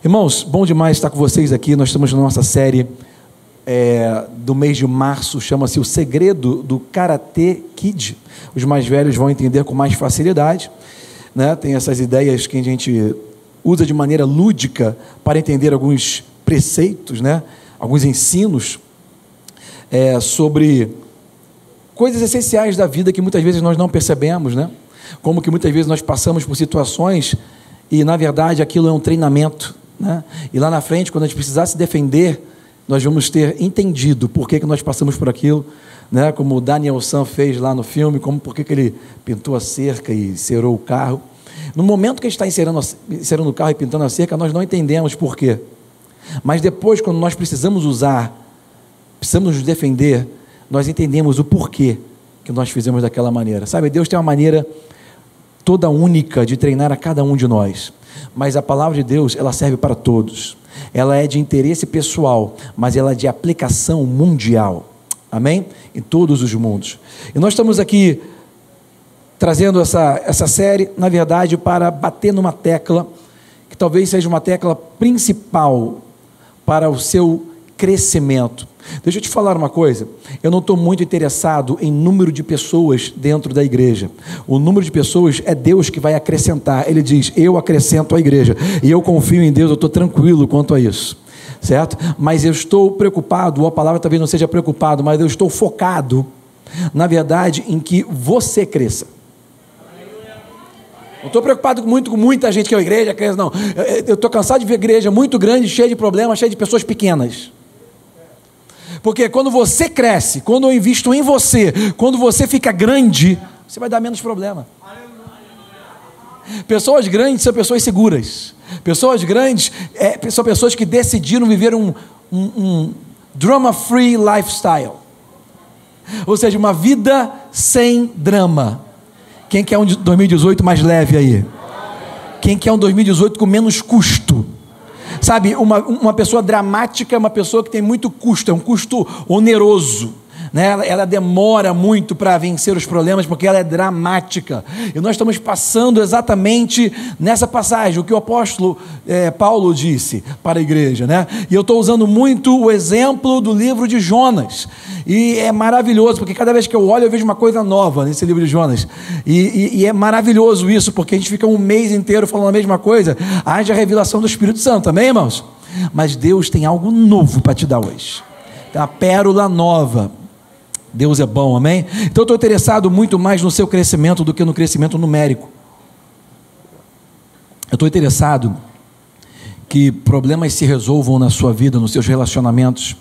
Irmãos, bom demais estar com vocês aqui. Nós estamos na nossa série do mês de março, chama-se O Segredo do Karate Kid. Os mais velhos vão entender com mais facilidade, né? Tem essas ideias que a gente usa de maneira lúdica para entender alguns preceitos, né? Alguns ensinos sobre coisas essenciais da vida que muitas vezes nós não percebemos, né? Como que muitas vezes nós passamos por situações e, na verdade, aquilo é um treinamento, né? E lá na frente, quando a gente precisar se defender, nós vamos ter entendido por que nós passamos por aquilo, né? Como o Daniel San fez lá no filme, como por que ele pintou a cerca e cerou o carro. No momento que a gente está encerando o carro e pintando a cerca, nós não entendemos por quê. Mas depois, quando nós precisamos nos defender, nós entendemos o porquê que nós fizemos daquela maneira. Sabe, Deus tem uma maneira toda única de treinar a cada um de nós. Mas a palavra de Deus, ela serve para todos. Ela é de interesse pessoal, mas ela é de aplicação mundial. Amém? Em todos os mundos. E nós estamos aqui trazendo essa série, na verdade, para bater numa tecla, que talvez seja uma tecla principal para o seu crescimento. Deixa eu te falar uma coisa, eu não estou muito interessado em número de pessoas dentro da igreja. O número de pessoas é Deus que vai acrescentar. Ele diz, eu acrescento a igreja, e eu confio em Deus, eu estou tranquilo quanto a isso, certo? Mas eu estou preocupado, ou a palavra talvez não seja preocupado, mas eu estou focado, na verdade, em que você cresça. Não estou preocupado muito com muita gente que é a igreja, cresce, não. Eu estou cansado de ver igreja muito grande, cheia de problemas, cheia de pessoas pequenas. Porque quando você cresce, quando eu invisto em você, quando você fica grande, você vai dar menos problema. Pessoas grandes são pessoas seguras. Pessoas grandes são pessoas que decidiram viver um drama-free lifestyle. Ou seja, uma vida sem drama. Quem quer um 2018 mais leve aí? Quem quer um 2018 com menos custo? Sabe, uma pessoa dramática é uma pessoa que tem muito custo, é um custo oneroso, né? Ela demora muito para vencer os problemas, porque ela é dramática. E nós estamos passando exatamente nessa passagem, o que o apóstolo Paulo disse para a igreja, né? E eu estou usando muito o exemplo do livro de Jonas, e é maravilhoso, porque cada vez que eu olho eu vejo uma coisa nova nesse livro de Jonas, e é maravilhoso isso, porque a gente fica um mês inteiro falando a mesma coisa. Haja a revelação do Espírito Santo, amém, irmãos? Mas Deus tem algo novo para te dar hoje, tem uma pérola nova. Deus é bom, amém? Então eu estou interessado muito mais no seu crescimento do que no crescimento numérico. Eu estou interessado que problemas se resolvam na sua vida, nos seus relacionamentos,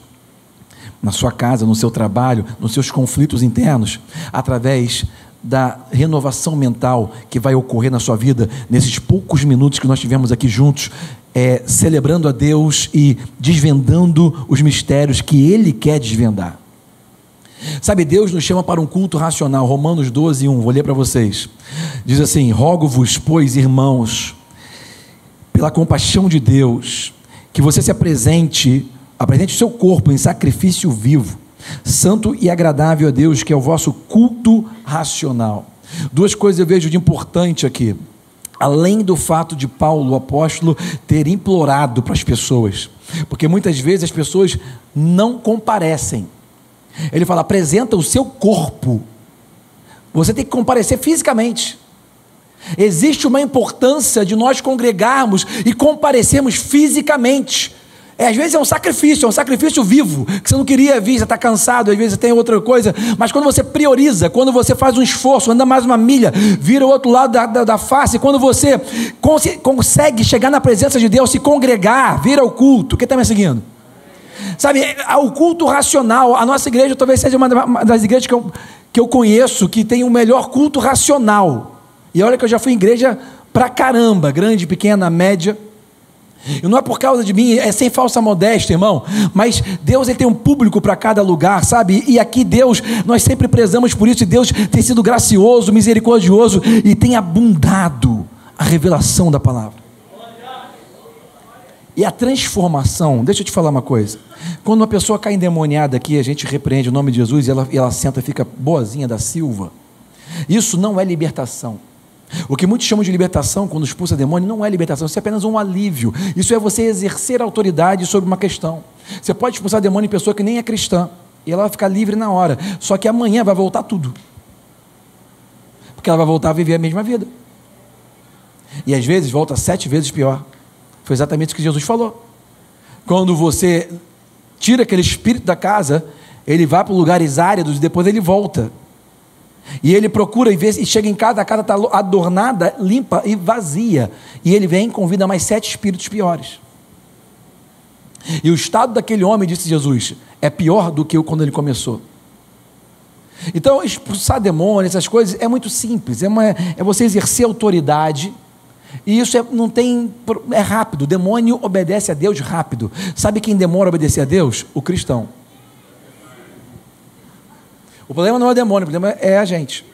na sua casa, no seu trabalho, nos seus conflitos internos, através da renovação mental que vai ocorrer na sua vida, nesses poucos minutos que nós tivemos aqui juntos, celebrando a Deus e desvendando os mistérios que Ele quer desvendar. Sabe, Deus nos chama para um culto racional. Romanos 12:1, vou ler para vocês. Diz assim: rogo-vos, pois, irmãos, pela compaixão de Deus, que você se apresente o seu corpo em sacrifício vivo, santo e agradável a Deus, que é o vosso culto racional. Duas coisas eu vejo de importante aqui, além do fato de Paulo, o apóstolo, ter implorado para as pessoas, porque muitas vezes as pessoas não comparecem. Ele fala, apresenta o seu corpo. Você tem que comparecer fisicamente. Existe uma importância de nós congregarmos e comparecermos fisicamente. Às vezes é um sacrifício vivo, que você não queria vir, você está cansado, às vezes tem outra coisa, mas quando você prioriza, quando você faz um esforço, anda mais uma milha, vira o outro lado da face, quando você consegue chegar na presença de Deus, se congregar, vira o culto. Quem está me seguindo? Sabe, o culto racional, a nossa igreja talvez seja uma das igrejas que eu conheço, que tem o melhor culto racional. E olha que eu já fui em igreja pra caramba, grande, pequena, média. E não é por causa de mim, é sem falsa modéstia, irmão, mas Deus, ele tem um público para cada lugar, sabe? E aqui Deus, nós sempre prezamos por isso, e Deus tem sido gracioso, misericordioso, e tem abundado a revelação da palavra. E a transformação, deixa eu te falar uma coisa, quando uma pessoa cai endemoniada aqui, a gente repreende o nome de Jesus, e ela senta e fica boazinha da Silva. Isso não é libertação. O que muitos chamam de libertação, quando expulsa demônio, não é libertação, isso é apenas um alívio. Isso é você exercer autoridade sobre uma questão. Você pode expulsar demônio em pessoa que nem é cristã, e ela vai ficar livre na hora, só que amanhã vai voltar tudo, porque ela vai voltar a viver a mesma vida, e às vezes volta 7 vezes pior. Foi exatamente o que Jesus falou. Quando você tira aquele espírito da casa, ele vai para lugares áridos e depois ele volta. E ele procura e vê, e chega em casa, a casa está adornada, limpa e vazia. E ele vem e convida mais 7 espíritos piores. E o estado daquele homem, disse Jesus, é pior do que quando ele começou. Então, expulsar demônios, essas coisas, é muito simples. É você exercer autoridade. E isso é rápido. O demônio obedece a Deus rápido. Sabe quem demora a obedecer a Deus? O cristão. O problema não é o demônio, o problema é a gente.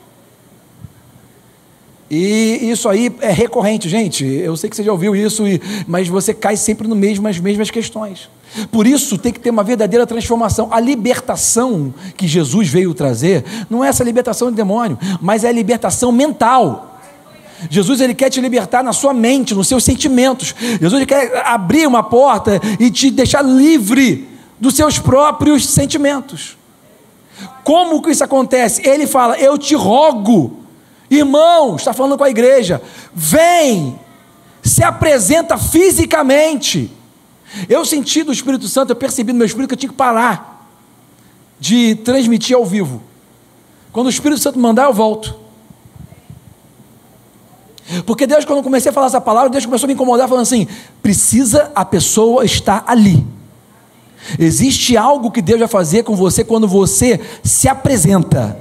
E isso aí é recorrente, gente. Eu sei que você já ouviu isso, mas você cai sempre nas mesmas questões. Por isso tem que ter uma verdadeira transformação. A libertação que Jesus veio trazer não é essa libertação do demônio, mas é a libertação mental. Jesus, ele quer te libertar na sua mente, nos seus sentimentos. Jesus, ele quer abrir uma porta e te deixar livre dos seus próprios sentimentos. Como que isso acontece? Ele fala, eu te rogo, irmão, está falando com a igreja, vem, se apresenta fisicamente. Eu senti do Espírito Santo, eu percebi no meu espírito que eu tinha que parar de transmitir ao vivo. Quando o Espírito Santo mandar, eu volto. Porque Deus, quando eu comecei a falar essa palavra, Deus começou a me incomodar, falando assim, precisa a pessoa estar ali. Existe algo que Deus vai fazer com você quando você se apresenta.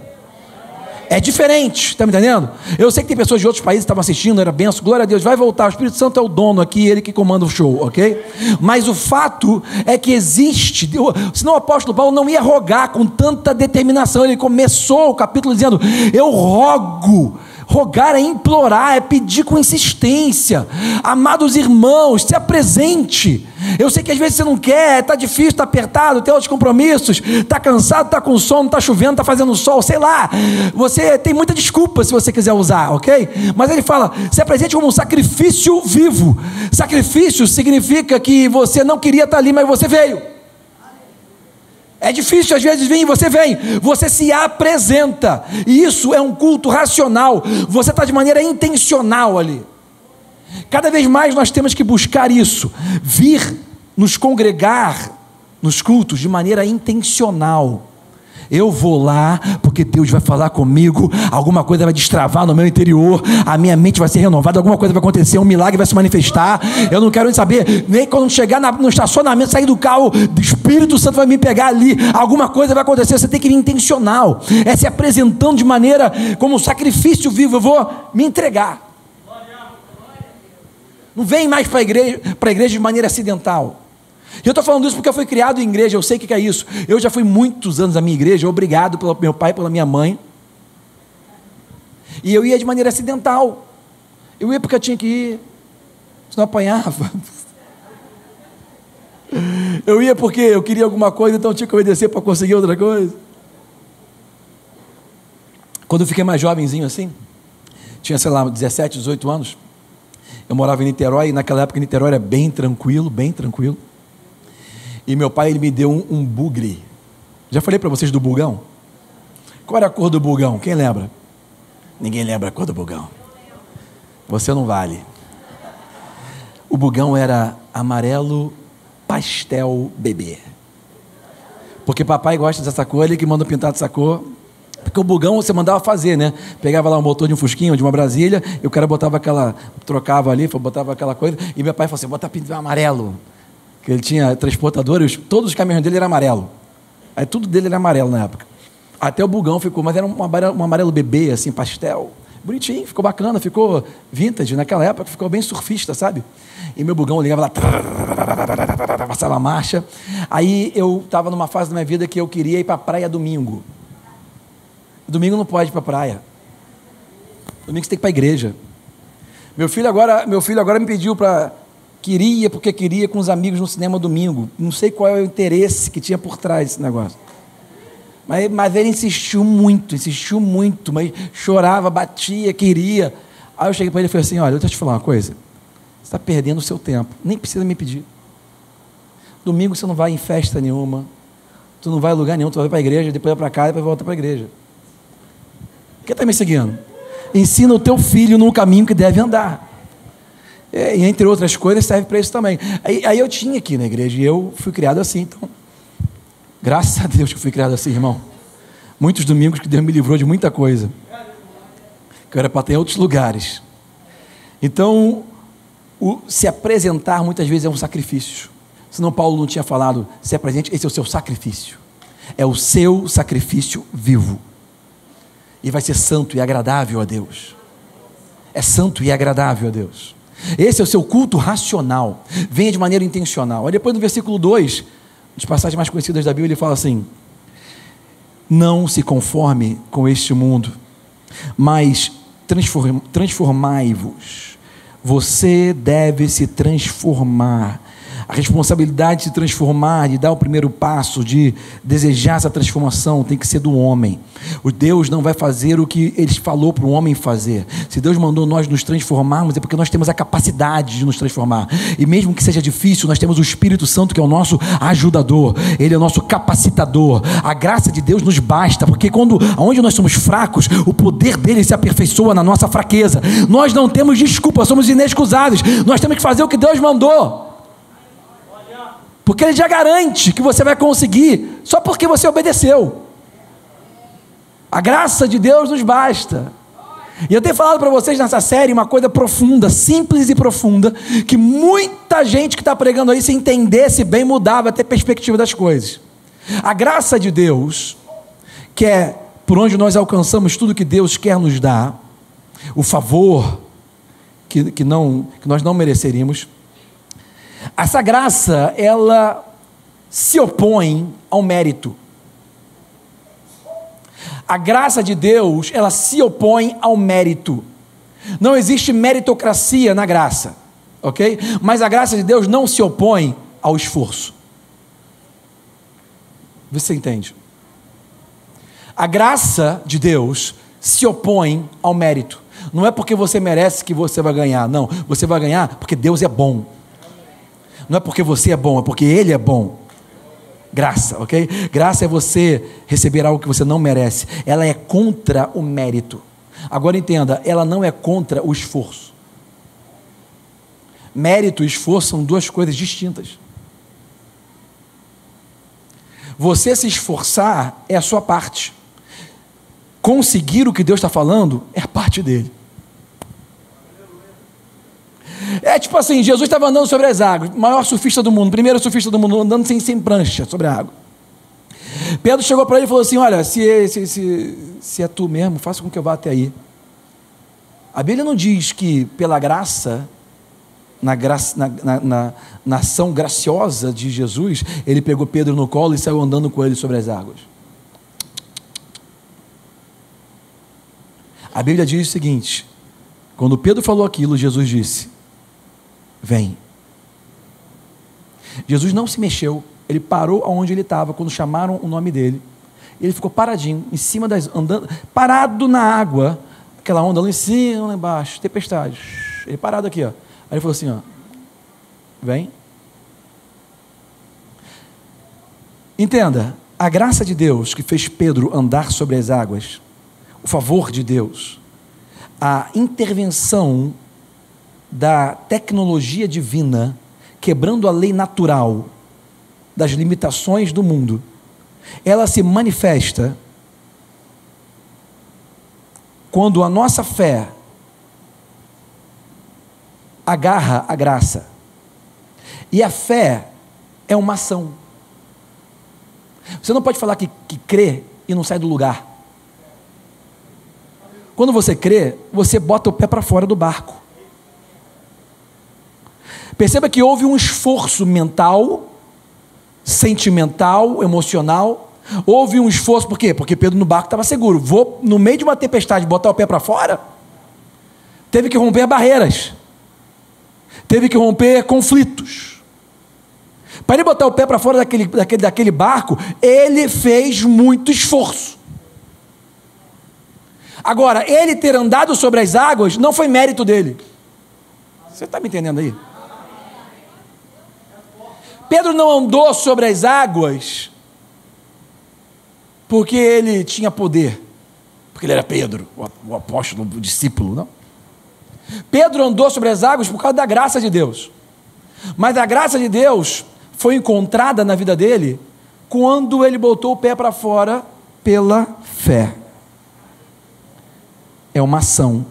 É diferente, está me entendendo? Eu sei que tem pessoas de outros países que estavam assistindo, era benção, glória a Deus, vai voltar, o Espírito Santo é o dono aqui, ele que comanda o show, ok? Mas o fato é que existe, senão o apóstolo Paulo não ia rogar com tanta determinação. Ele começou o capítulo dizendo, eu rogo. Rogar é implorar, é pedir com insistência. Amados irmãos, se apresente. Eu sei que às vezes você não quer, está difícil, está apertado, tem outros compromissos, está cansado, está com sono, está chovendo, está fazendo sol, sei lá. Você tem muita desculpa se você quiser usar, ok? Mas ele fala, se apresente como um sacrifício vivo. Sacrifício significa que você não queria estar ali, mas você veio. É difícil, às vezes você se apresenta, e isso é um culto racional, você está de maneira intencional ali. Cada vez mais nós temos que buscar isso, vir nos congregar nos cultos de maneira intencional. Eu vou lá porque Deus vai falar comigo, alguma coisa vai destravar no meu interior, a minha mente vai ser renovada, alguma coisa vai acontecer, um milagre vai se manifestar. Eu não quero nem saber, nem quando chegar no estacionamento, sair do carro, o Espírito Santo vai me pegar ali, alguma coisa vai acontecer. Você tem que vir intencional, é se apresentando de maneira como um sacrifício vivo. Eu vou me entregar. Não vem mais para a igreja de maneira acidental. E eu estou falando isso porque eu fui criado em igreja, eu sei o que é isso. Eu já fui muitos anos na minha igreja, obrigado pelo meu pai e pela minha mãe. E eu ia de maneira acidental. Eu ia porque eu tinha que ir, senão apanhava. Eu ia porque eu queria alguma coisa, então eu tinha que obedecer para conseguir outra coisa. Quando eu fiquei mais jovenzinho assim, tinha, sei lá, 17, 18 anos, eu morava em Niterói, e naquela época Niterói era bem tranquilo, bem tranquilo. E meu pai, ele me deu um bugre. Já falei para vocês do bugão? Qual era a cor do bugão? Quem lembra? Ninguém lembra a cor do bugão. Você não vale. O bugão era amarelo pastel bebê. Porque papai gosta dessa cor, ele que manda pintar dessa cor. Porque o bugão você mandava fazer, né? Pegava lá um motor de um fusquinho, de uma Brasília, e o cara botava trocava ali, botava aquela coisa, e meu pai falou assim, bota pintar amarelo. Que ele tinha transportador, e todos os caminhões dele eram amarelo. Aí tudo dele era amarelo na época. Até o bugão ficou, mas era um amarelo bebê, assim, pastel. Bonitinho, ficou bacana, ficou vintage. Naquela época ficou bem surfista, sabe? E meu bugão ligava lá, passava a marcha. Aí eu estava numa fase da minha vida que eu queria ir para a praia domingo. Domingo não pode ir para a praia. Domingo você tem que ir para a igreja. Meu filho agora me pediu para... porque queria com os amigos no cinema domingo. Não sei qual é o interesse que tinha por trás desse negócio. Mas ele insistiu muito, mas chorava, batia, queria. Aí eu cheguei para ele e falei assim, olha, deixa eu te falar uma coisa, você está perdendo o seu tempo, nem precisa me pedir. Domingo você não vai em festa nenhuma, tu não vai em lugar nenhum, tu vai para a igreja, depois vai para casa, depois volta para a igreja. Por que está me seguindo? Ensina o teu filho no caminho que deve andar. E entre outras coisas serve para isso também. Aí eu tinha aqui na igreja, e eu fui criado assim, então, graças a Deus que eu fui criado assim, irmão. Muitos domingos que Deus me livrou de muita coisa, que eu era para ter em outros lugares. Então, se apresentar muitas vezes é um sacrifício. Senão Paulo não tinha falado, se apresente, esse é o seu sacrifício. É o seu sacrifício vivo. E vai ser santo e agradável a Deus. É santo e agradável a Deus. Esse é o seu culto racional. Venha de maneira intencional. Aí depois no versículo 2, as passagens mais conhecidas da Bíblia, ele fala assim: não se conforme com este mundo, mas transformai-vos. Você deve se transformar. A responsabilidade de se transformar, de dar o primeiro passo, de desejar essa transformação, tem que ser do homem. O Deus não vai fazer o que Ele falou para o homem fazer. Se Deus mandou nós nos transformarmos, é porque nós temos a capacidade de nos transformar. E mesmo que seja difícil, nós temos o Espírito Santo, que é o nosso ajudador. Ele é o nosso capacitador. A graça de Deus nos basta, porque onde nós somos fracos, o poder dele se aperfeiçoa na nossa fraqueza. Nós não temos desculpa, somos inexcusáveis. Nós temos que fazer o que Deus mandou. Porque Ele já garante que você vai conseguir, só porque você obedeceu. A graça de Deus nos basta. E eu tenho falado para vocês nessa série uma coisa profunda, simples e profunda, que muita gente que está pregando aí, se entendesse bem, mudava até a perspectiva das coisas. A graça de Deus, que é por onde nós alcançamos tudo que Deus quer nos dar, o favor que nós não mereceríamos. Essa graça, ela se opõe ao mérito. A graça de Deus, ela se opõe ao mérito. Não existe meritocracia na graça, ok? Mas a graça de Deus não se opõe ao esforço. Vê se você entende. A graça de Deus se opõe ao mérito. Não é porque você merece que você vai ganhar, não. Você vai ganhar porque Deus é bom. Não é porque você é bom, é porque Ele é bom. Graça, ok? Graça é você receber algo que você não merece. Ela é contra o mérito. Agora entenda, ela não é contra o esforço. Mérito e esforço são duas coisas distintas. Você se esforçar é a sua parte. Conseguir o que Deus está falando é a parte dele. É tipo assim, Jesus estava andando sobre as águas, maior surfista do mundo, primeiro surfista do mundo, andando sem prancha sobre a água. Pedro chegou para ele e falou assim: olha, se é tu mesmo, faça com que eu vá até aí. A Bíblia não diz que pela graça, na ação graciosa de Jesus, ele pegou Pedro no colo e saiu andando com ele sobre as águas. A Bíblia diz o seguinte: quando Pedro falou aquilo, Jesus disse: vem. Jesus não se mexeu, ele parou onde ele estava, quando chamaram o nome dele, ele ficou paradinho, em cima andando, parado na água, aquela onda lá em cima, lá embaixo, tempestade, ele parado aqui, ó. Aí ele falou assim, ó, vem. Entenda, a graça de Deus que fez Pedro andar sobre as águas, o favor de Deus, a intervenção da tecnologia divina, quebrando a lei natural das limitações do mundo, ela se manifesta quando a nossa fé agarra a graça. E a fé é uma ação. Você não pode falar que crê e não sai do lugar. Quando você crê, você bota o pé para fora do barco. Perceba que houve um esforço mental, sentimental, emocional. Houve um esforço, por quê? Porque Pedro no barco estava seguro. Vou, no meio de uma tempestade, botar o pé para fora. Teve que romper barreiras. Teve que romper conflitos. Para ele botar o pé para fora daquele barco, ele fez muito esforço. Agora, ele ter andado sobre as águas não foi mérito dele. Você está me entendendo aí? Pedro não andou sobre as águas porque ele tinha poder, porque ele era Pedro, o apóstolo, o discípulo, não. Pedro andou sobre as águas por causa da graça de Deus. Mas a graça de Deus foi encontrada na vida dele quando ele botou o pé para fora pela fé. É uma ação,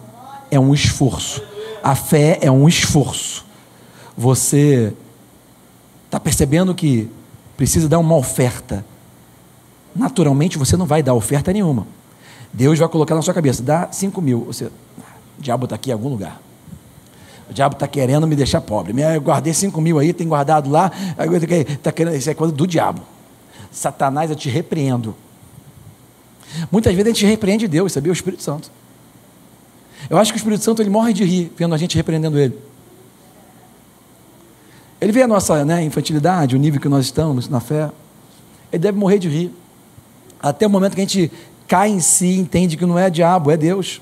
é um esforço. A fé é um esforço. Você está percebendo que precisa dar uma oferta. Naturalmente você não vai dar oferta nenhuma. Deus vai colocar na sua cabeça, dá 5 mil. Você, o diabo está aqui em algum lugar. O diabo está querendo me deixar pobre. Eu guardei 5 mil aí, tem guardado lá. Tá querendo, isso é coisa do diabo. Satanás, eu te repreendo. Muitas vezes a gente repreende Deus, sabia? O Espírito Santo. Eu acho que o Espírito Santo ele morre de rir vendo a gente repreendendo ele. Ele vê a nossa infantilidade, o nível que nós estamos na fé. Ele deve morrer de rir. Até o momento que a gente cai em si e entende que não é diabo, é Deus.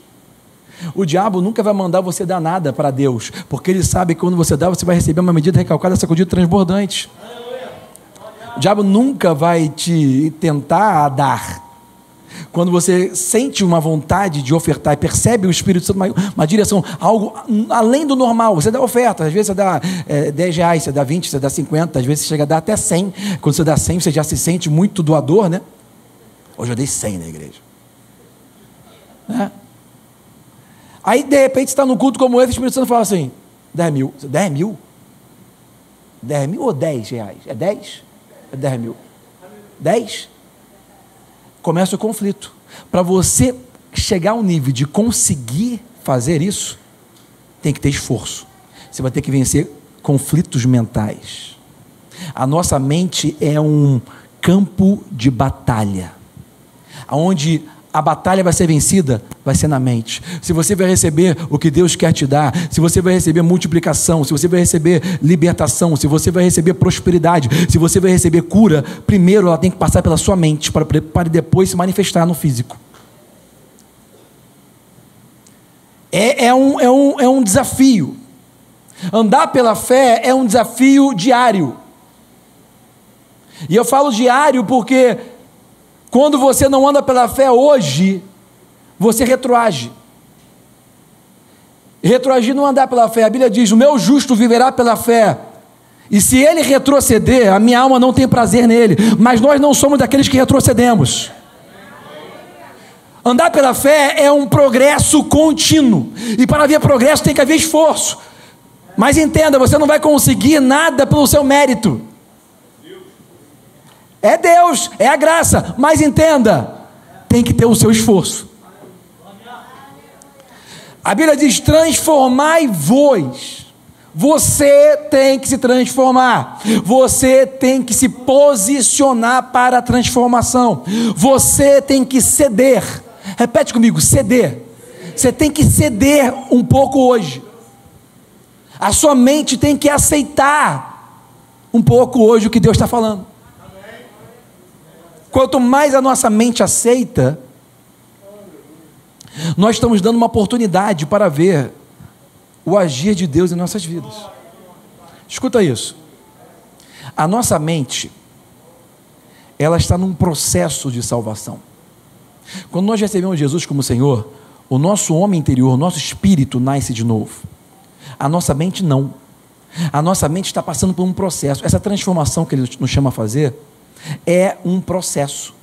O diabo nunca vai mandar você dar nada para Deus, porque ele sabe que quando você dá, você vai receber uma medida recalcada, sacudida, transbordante. O diabo nunca vai te tentar a dar. Quando você sente uma vontade de ofertar e percebe o Espírito Santo, uma direção, algo além do normal, você dá oferta, às vezes você dá 10 reais, você dá 20, você dá 50, às vezes você chega a dar até 100, quando você dá 100 você já se sente muito doador, né? Hoje eu dei 100 na igreja. Aí de repente você está num culto como esse, o Espírito Santo fala assim, 10 mil, 10 mil? 10 mil ou 10 reais? É 10? É 10 mil? 10? Começa o conflito. Para você chegar ao nível de conseguir fazer isso, tem que ter esforço. Você vai ter que vencer conflitos mentais. A nossa mente é um campo de batalha, onde a batalha vai ser vencida, vai ser na mente. Se você vai receber o que Deus quer te dar, se você vai receber multiplicação, se você vai receber libertação, se você vai receber prosperidade, se você vai receber cura, primeiro ela tem que passar pela sua mente, para depois se manifestar no físico. É um desafio. Andar pela fé é um desafio diário. E eu falo diário porque quando você não anda pela fé hoje, você retroage. Retroagir não andar pela fé. A Bíblia diz, o meu justo viverá pela fé. E se ele retroceder, a minha alma não tem prazer nele. Mas nós não somos daqueles que retrocedemos. Andar pela fé é um progresso contínuo. E para haver progresso tem que haver esforço. Mas entenda, você não vai conseguir nada pelo seu mérito. É Deus, é a graça, mas entenda, tem que ter o seu esforço. A Bíblia diz, transformai-vos. Você tem que se transformar, você tem que se posicionar para a transformação, você tem que ceder. Repete comigo, ceder. Você tem que ceder um pouco hoje. A sua mente tem que aceitar um pouco hoje o que Deus está falando. Quanto mais a nossa mente aceita, nós estamos dando uma oportunidade para ver o agir de Deus em nossas vidas. Escuta isso. A nossa mente, ela está num processo de salvação. Quando nós recebemos Jesus como Senhor, o nosso homem interior, o nosso espírito nasce de novo. A nossa mente não. A nossa mente está passando por um processo. Essa transformação que Ele nos chama a fazer é um processo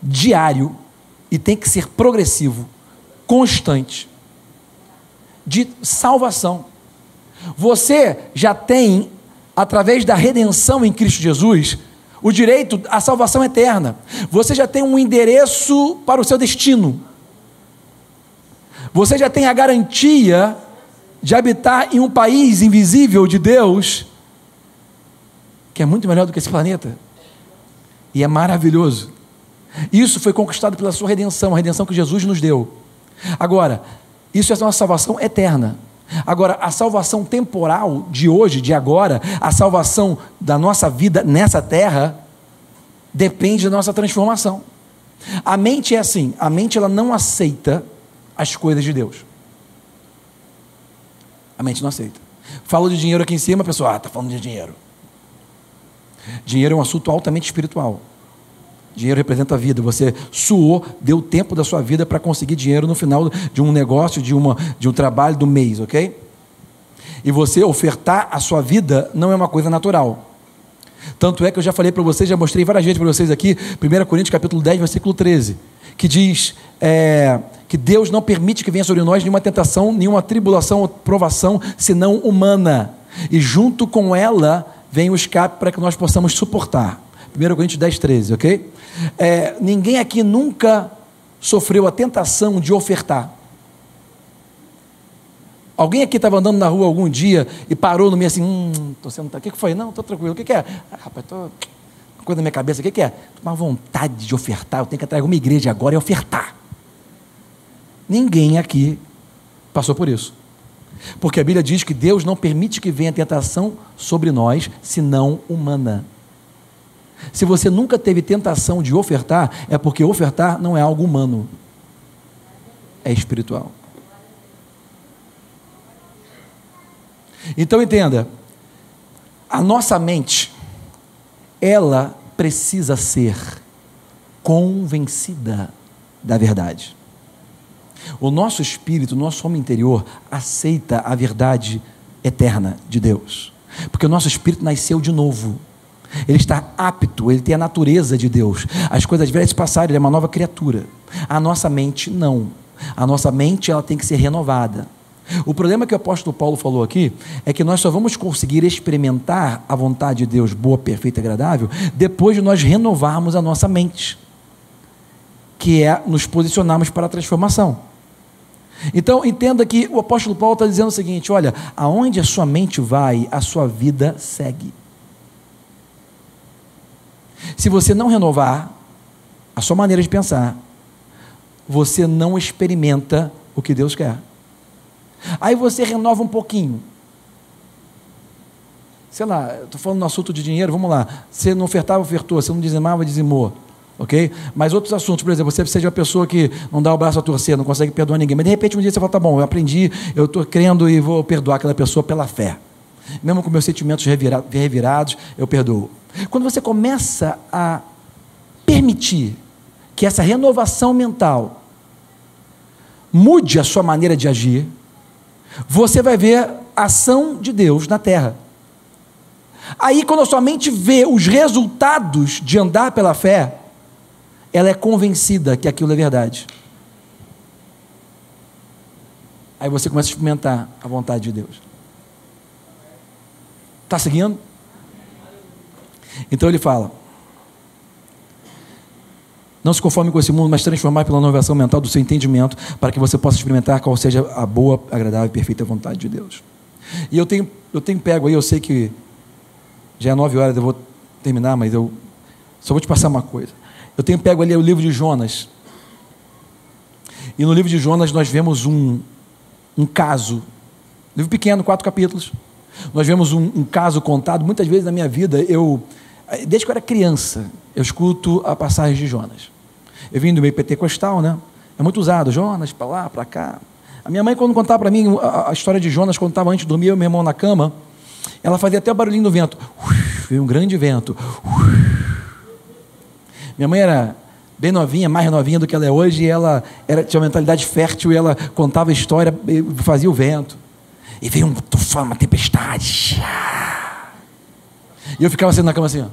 diário e tem que ser progressivo, constante, de salvação. Você já tem, através da redenção em Cristo Jesus, o direito à salvação eterna. Você já tem um endereço para o seu destino. Você já tem a garantia de habitar em um país invisível de Deus, que é muito melhor do que esse planeta. E é maravilhoso. Isso foi conquistado pela sua redenção, a redenção que Jesus nos deu. Agora, isso é a nossa salvação eterna. Agora, a salvação temporal de hoje, de agora, a salvação da nossa vida nessa terra, depende da nossa transformação. A mente é assim, a mente ela não aceita as coisas de Deus. A mente não aceita. Falo de dinheiro aqui em cima, a pessoa, está falando de dinheiro. Dinheiro é um assunto altamente espiritual. Dinheiro representa a vida. Você suou, deu tempo da sua vida para conseguir dinheiro no final de um negócio, de um trabalho do mês, ok? E você ofertar a sua vida não é uma coisa natural. Tanto é que eu já falei para vocês, já mostrei várias vezes para vocês aqui, 1 Coríntios capítulo 10, versículo 13, que diz que Deus não permite que venha sobre nós nenhuma tentação, nenhuma tribulação ou provação, senão humana. E junto com ela vem o escape para que nós possamos suportar. 1 Coríntios 10, 13, ok? Ninguém aqui nunca sofreu a tentação de ofertar. Alguém aqui estava andando na rua algum dia e parou no meio assim, estou sendo... O que foi? Não, estou tranquilo. O que é? Rapaz, estou... Uma coisa na minha cabeça, o que é? Estou com uma vontade de ofertar, eu tenho que entrar em alguma igreja agora e ofertar. Ninguém aqui passou por isso. Porque a Bíblia diz que Deus não permite que venha tentação sobre nós, senão humana. Se você nunca teve tentação de ofertar, é porque ofertar não é algo humano, é espiritual. Então entenda, a nossa mente, ela precisa ser convencida da verdade. O nosso espírito, o nosso homem interior, aceita a verdade eterna de Deus, porque o nosso espírito nasceu de novo, ele está apto, ele tem a natureza de Deus, as coisas velhas passaram, ele é uma nova criatura. A nossa mente não, a nossa mente ela tem que ser renovada. O problema que o apóstolo Paulo falou aqui é que nós só vamos conseguir experimentar a vontade de Deus boa, perfeita e agradável depois de nós renovarmos a nossa mente, que é nos posicionarmos para a transformação. Então entenda que o apóstolo Paulo está dizendo o seguinte: olha, aonde a sua mente vai, a sua vida segue. Se você não renovar a sua maneira de pensar, você não experimenta o que Deus quer. Aí você renova um pouquinho. Sei lá, estou falando no assunto de dinheiro, vamos lá. Você não ofertava, ofertou. Você não dizimava, dizimou. Ok? Mas outros assuntos, por exemplo, você seja uma pessoa que não dá o braço a torcer, não consegue perdoar ninguém. Mas de repente um dia você fala, tá bom, eu aprendi, eu estou crendo e vou perdoar aquela pessoa pela fé. Mesmo com meus sentimentos revirados, eu perdoo. Quando você começa a permitir que essa renovação mental mude a sua maneira de agir, você vai ver a ação de Deus na terra. Aí quando a sua mente vê os resultados de andar pela fé, ela é convencida que aquilo é verdade. Aí você começa a experimentar a vontade de Deus. Está seguindo? Então ele fala: não se conforme com esse mundo, mas transformar pela inovação mental do seu entendimento, para que você possa experimentar qual seja a boa, agradável e perfeita vontade de Deus. E eu tenho pego aí, eu sei que já é 9 horas, eu vou terminar, mas eu só vou te passar uma coisa. Eu tenho pego ali o livro de Jonas, e no livro de Jonas nós vemos um caso, livro pequeno, 4 capítulos, nós vemos um caso contado. Muitas vezes na minha vida, desde que eu era criança, eu escuto a passagem de Jonas. Eu vim do meio pentecostal, né? É muito usado, Jonas, para lá, para cá. A minha mãe, quando contava para mim a história de Jonas, quando estava antes de dormir, eu e meu irmão na cama, ela fazia até o barulhinho do vento. Veio um grande vento. Minha mãe era bem novinha, mais novinha do que ela é hoje, e ela tinha uma mentalidade fértil, e ela contava a história, fazia o vento. E veio um tufão, uma tempestade. E eu ficava assim na cama assim, ó.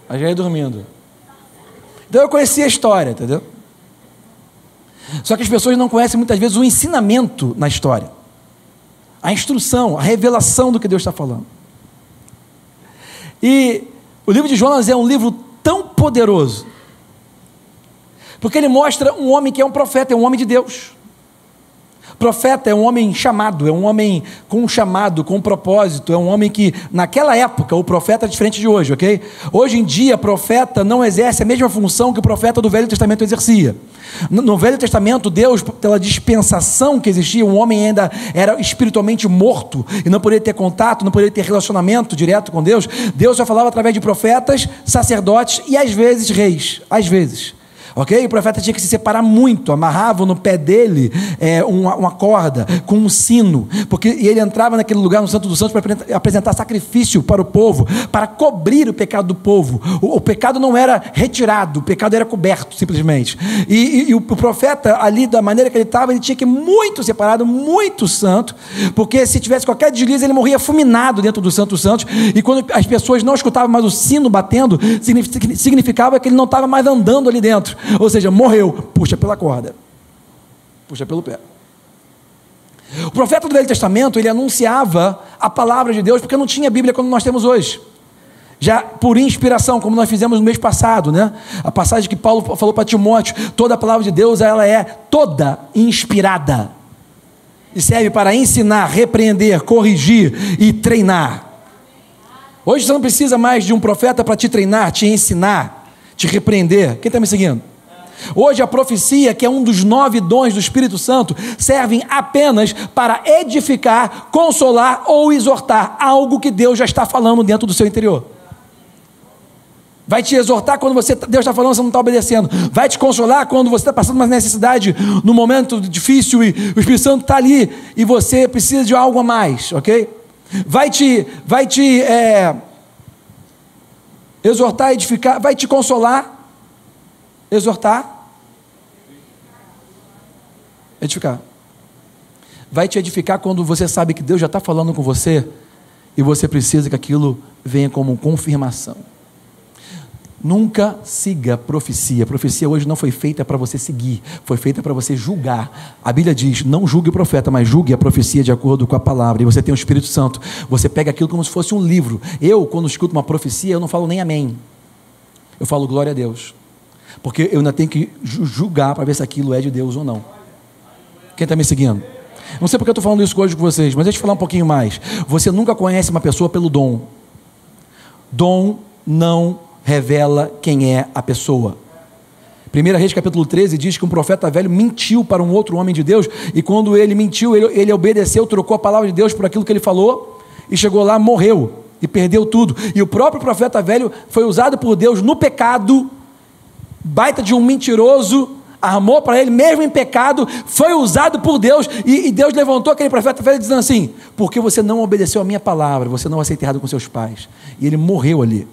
Aí já ia dormindo. Então eu conhecia a história, entendeu? Só que as pessoas não conhecem muitas vezes o ensinamento na história, a instrução, a revelação do que Deus está falando. E o livro de Jonas é um livro tão poderoso, porque ele mostra um homem que é um profeta, é um homem de Deus. Profeta é um homem chamado, é um homem com um chamado, com um propósito, é um homem que, naquela época, o profeta é diferente de hoje, ok? Hoje em dia, profeta não exerce a mesma função que o profeta do Velho Testamento exercia. No Velho Testamento, Deus, pela dispensação que existia, um homem ainda era espiritualmente morto e não poderia ter contato, não poderia ter relacionamento direto com Deus. Deus só falava através de profetas, sacerdotes e às vezes reis, às vezes. Ok? O profeta tinha que se separar muito, amarravam no pé dele uma corda com um sino, porque ele entrava naquele lugar no Santo dos Santos para apresentar sacrifício para o povo, para cobrir o pecado do povo. O pecado não era retirado, o pecado era coberto, simplesmente. E o profeta, ali da maneira que ele estava, ele tinha que ir muito separado, muito santo, porque se tivesse qualquer deslize, ele morria fulminado dentro do Santo dos Santos, e quando as pessoas não escutavam mais o sino batendo, significava que ele não estava mais andando ali dentro. Ou seja, morreu, puxa pela corda, puxa pelo pé. O profeta do Velho Testamento, ele anunciava a palavra de Deus, porque não tinha Bíblia como nós temos hoje, já por inspiração, como nós fizemos no mês passado, né? A passagem que Paulo falou para Timóteo, toda a palavra de Deus, ela é toda inspirada, e serve para ensinar, repreender, corrigir e treinar. Hoje você não precisa mais de um profeta para te treinar, te ensinar, te repreender. Quem está me seguindo? Hoje a profecia, que é um dos 9 dons do Espírito Santo, servem apenas para edificar, consolar ou exortar algo que Deus já está falando dentro do seu interior. Vai te exortar quando Deus está falando, você não está obedecendo. Vai te consolar quando você está passando uma necessidade, num momento difícil, e o Espírito Santo está ali, e você precisa de algo a mais, ok? Vai te exortar, edificar, vai te consolar, exortar, edificar. Vai te edificar quando você sabe que Deus já está falando com você e você precisa que aquilo venha como confirmação. Nunca siga profecia. A profecia hoje não foi feita para você seguir, foi feita para você julgar. A Bíblia diz, não julgue o profeta, mas julgue a profecia de acordo com a palavra. E você tem o Espírito Santo, você pega aquilo como se fosse um livro. Eu, quando escuto uma profecia, eu não falo nem amém, eu falo glória a Deus, porque eu ainda tenho que julgar para ver se aquilo é de Deus ou não. Quem está me seguindo? Não sei porque eu estou falando isso hoje com vocês, mas deixa eu falar um pouquinho mais. Você nunca conhece uma pessoa pelo dom. Dom não revela quem é a pessoa. 1 Reis capítulo 13 diz que um profeta velho mentiu para um outro homem de Deus, e quando ele mentiu, ele obedeceu, trocou a palavra de Deus por aquilo que ele falou, e chegou lá, morreu, e perdeu tudo. E o próprio profeta velho foi usado por Deus no pecado, baita de um mentiroso, armou para ele, mesmo em pecado, foi usado por Deus, e Deus levantou aquele profeta velho dizendo assim, porque você não obedeceu a minha palavra, você não vai ser enterrado com seus pais. E ele morreu ali.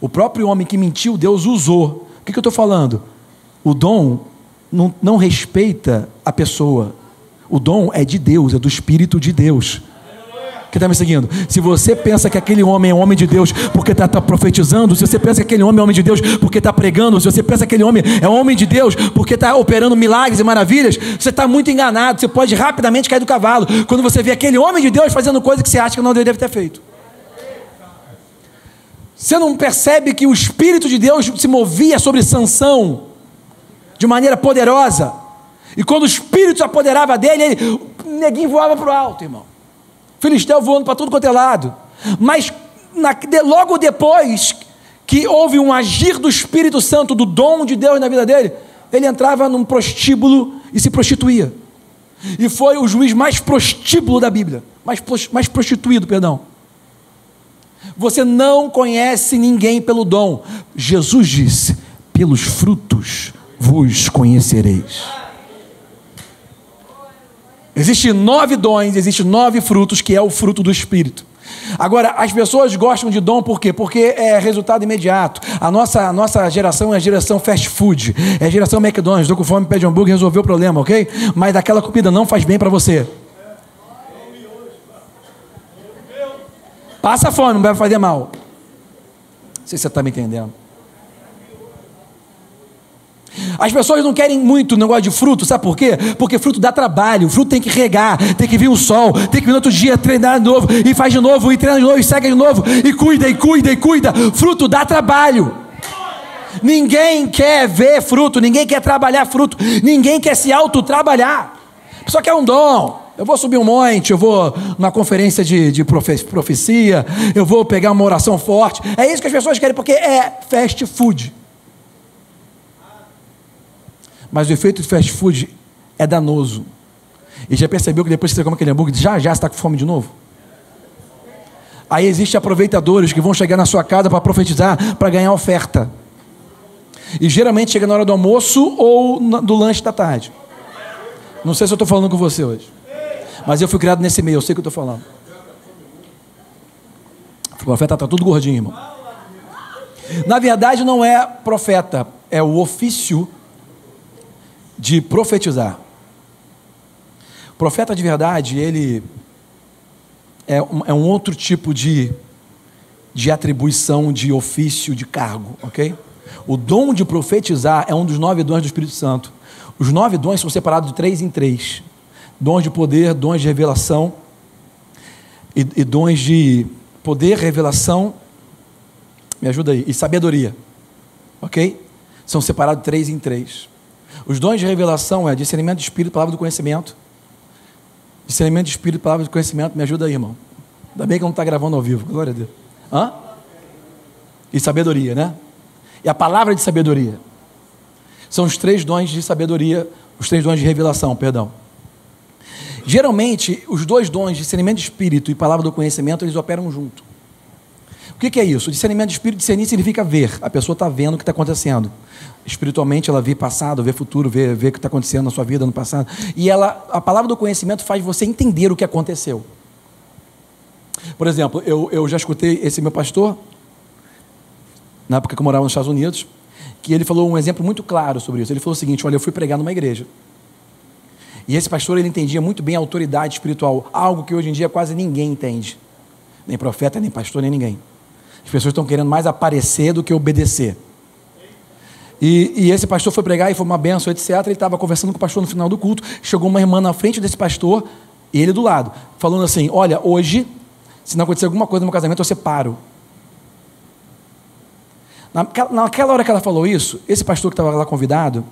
O próprio homem que mentiu, Deus usou. O que eu estou falando? O dom não respeita a pessoa. O dom é de Deus, é do Espírito de Deus. Quem está me seguindo? Se você pensa que aquele homem é um homem de Deus porque está profetizando, se você pensa que aquele homem é um homem de Deus porque está pregando, se você pensa que aquele homem é um homem de Deus porque está operando milagres e maravilhas, você está muito enganado. Você pode rapidamente cair do cavalo quando você vê aquele homem de Deus fazendo coisa que você acha que não deve ter feito. Você não percebe que o Espírito de Deus se movia sobre Sansão de maneira poderosa, e quando o Espírito se apoderava dele, o neguinho voava para o alto, irmão. Filisteu voando para tudo quanto é lado. Mas logo depois que houve um agir do Espírito Santo, do dom de Deus na vida dele, ele entrava num prostíbulo e se prostituía. E foi o juiz mais prostíbulo da Bíblia, mais prostituído, perdão. Você não conhece ninguém pelo dom. Jesus disse, pelos frutos vos conhecereis. Existem 9 dons, existem 9 frutos, que é o fruto do Espírito. Agora, as pessoas gostam de dom por quê? Porque é resultado imediato. A nossa geração é a geração fast food, é a geração McDonald's. Estou com fome, pede hambúrguer, resolveu o problema, ok? Mas aquela comida não faz bem para você. Passa fome, não vai fazer mal. Não sei se você está me entendendo. As pessoas não querem muito negócio de fruto, sabe por quê? Porque fruto dá trabalho, fruto tem que regar, tem que vir o sol, tem que vir no outro dia treinar de novo, e faz de novo, e treina de novo, e segue de novo, e cuida, e cuida, e cuida. Fruto dá trabalho. Ninguém quer ver fruto, ninguém quer trabalhar fruto, ninguém quer se autotrabalhar. A pessoa quer um dom. Eu vou subir um monte, eu vou numa conferência de profecia, eu vou pegar uma oração forte. É isso que as pessoas querem, porque é fast food. Mas o efeito de fast food é danoso. E já percebeu que depois que você come aquele hambúrguer, já você está com fome de novo? Aí existem aproveitadores que vão chegar na sua casa para profetizar, para ganhar oferta. E geralmente chega na hora do almoço ou do lanche da tarde. Não sei se eu estou falando com você hoje, mas eu fui criado nesse meio, eu sei o que eu estou falando. O profeta está tudo gordinho, irmão. Na verdade não é profeta, é o ofício de profetizar. O profeta de verdade, ele é um outro tipo de atribuição, de ofício, de cargo, ok? O dom de profetizar é um dos 9 dons do Espírito Santo. Os 9 dons são separados de 3 em 3. Dons de poder, dons de revelação e dons de poder, revelação, me ajuda aí, e sabedoria, ok? São separados de 3 em 3. Os dons de revelação é discernimento de espírito, palavra do conhecimento. Discernimento de espírito, palavra do conhecimento, me ajuda aí, irmão. Ainda bem que não está gravando ao vivo, glória a Deus. Hã? E sabedoria, né? E a palavra de sabedoria. São os 3 dons de sabedoria, os 3 dons de revelação, perdão. Geralmente, os 2 dons, discernimento de espírito e palavra do conhecimento, eles operam junto. O que é isso? O discernimento de espírito, discernir significa ver. A pessoa está vendo o que está acontecendo. Espiritualmente, ela vê passado, vê futuro, vê o que está acontecendo na sua vida no passado. E a palavra do conhecimento faz você entender o que aconteceu. Por exemplo, eu já escutei esse meu pastor, na época que eu morava nos Estados Unidos, que ele falou um exemplo muito claro sobre isso. Ele falou o seguinte: olha, eu fui pregar numa igreja. E esse pastor, ele entendia muito bem a autoridade espiritual, algo que hoje em dia quase ninguém entende. Nem profeta, nem pastor, nem ninguém. As pessoas estão querendo mais aparecer do que obedecer. E esse pastor foi pregar e foi uma benção, etc. Ele estava conversando com o pastor no final do culto. Chegou uma irmã na frente desse pastor e ele do lado, falando assim: olha, hoje, se não acontecer alguma coisa no meu casamento, eu separo. Naquela hora que ela falou isso, esse pastor que estava lá convidado,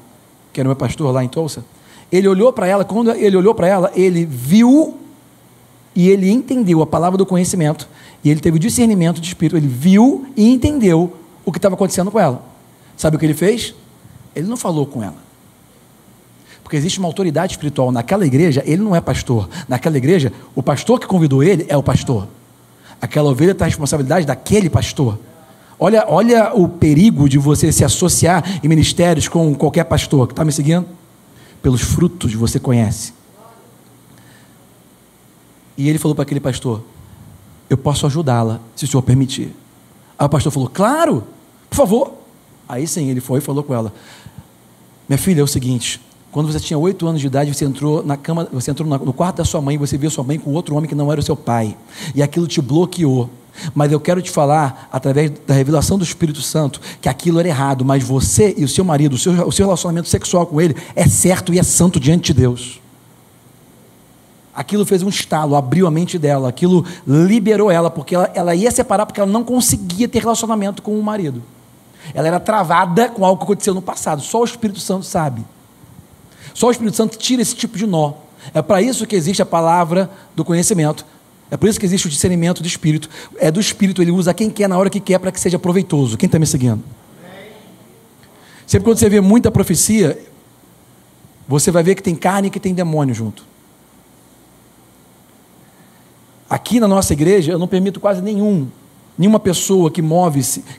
que era o meu pastor lá em Tulsa, ele olhou para ela. Quando ele olhou para ela, ele viu e ele entendeu a palavra do conhecimento, e ele teve o discernimento de espírito. Ele viu e entendeu o que estava acontecendo com ela. Sabe o que ele fez? Ele não falou com ela, porque existe uma autoridade espiritual naquela igreja. Ele não é pastor. Naquela igreja, o pastor que convidou ele é o pastor. Aquela ovelha está à responsabilidade daquele pastor. Olha o perigo de você se associar em ministérios com qualquer pastor. Que está me seguindo? Pelos frutos você conhece. E ele falou para aquele pastor: eu posso ajudá-la, se o senhor permitir. Aí o pastor falou: claro, por favor. Aí sim, ele foi e falou com ela: minha filha, é o seguinte, quando você tinha 8 anos de idade, você entrou na cama, você entrou no quarto da sua mãe, você viu sua mãe com outro homem que não era o seu pai, e aquilo te bloqueou. Mas eu quero te falar, através da revelação do Espírito Santo, que aquilo era errado, mas você e o seu marido, o seu relacionamento sexual com ele é certo e é santo diante de Deus. Aquilo fez um estalo, abriu a mente dela, aquilo liberou ela, porque ela ia separar, porque ela não conseguia ter relacionamento com o marido. Ela era travada com algo que aconteceu no passado. Só o Espírito Santo sabe. Só o Espírito Santo tira esse tipo de nó. É para isso que existe a palavra do conhecimento. É por isso que existe o discernimento do Espírito. É do Espírito, ele usa quem quer na hora que quer para que seja proveitoso. Quem está me seguindo? Sempre quando você vê muita profecia, você vai ver que tem carne e que tem demônio junto. Aqui na nossa igreja, eu não permito quase nenhuma pessoa que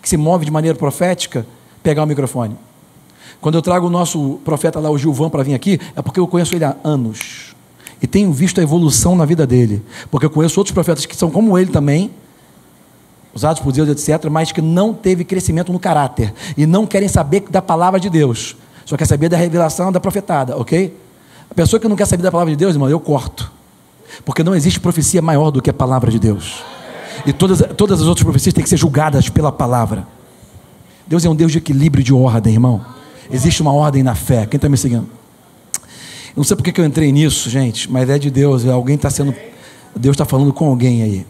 se move de maneira profética, pegar o microfone. Quando eu trago o nosso profeta lá, o Gilvan, para vir aqui, é porque eu conheço ele há anos. E tenho visto a evolução na vida dele. Porque eu conheço outros profetas que são como ele também, usados por Deus, etc., mas que não teve crescimento no caráter. E não querem saber da palavra de Deus. Só quer saber da revelação da profetada, ok? A pessoa que não quer saber da palavra de Deus, irmão, eu corto. Porque não existe profecia maior do que a palavra de Deus. E todas as outras profecias têm que ser julgadas pela palavra. Deus é um Deus de equilíbrio e de ordem, irmão. Existe uma ordem na fé. Quem está me seguindo? Não sei porque eu entrei nisso, gente, mas é de Deus. Deus está falando com alguém aí.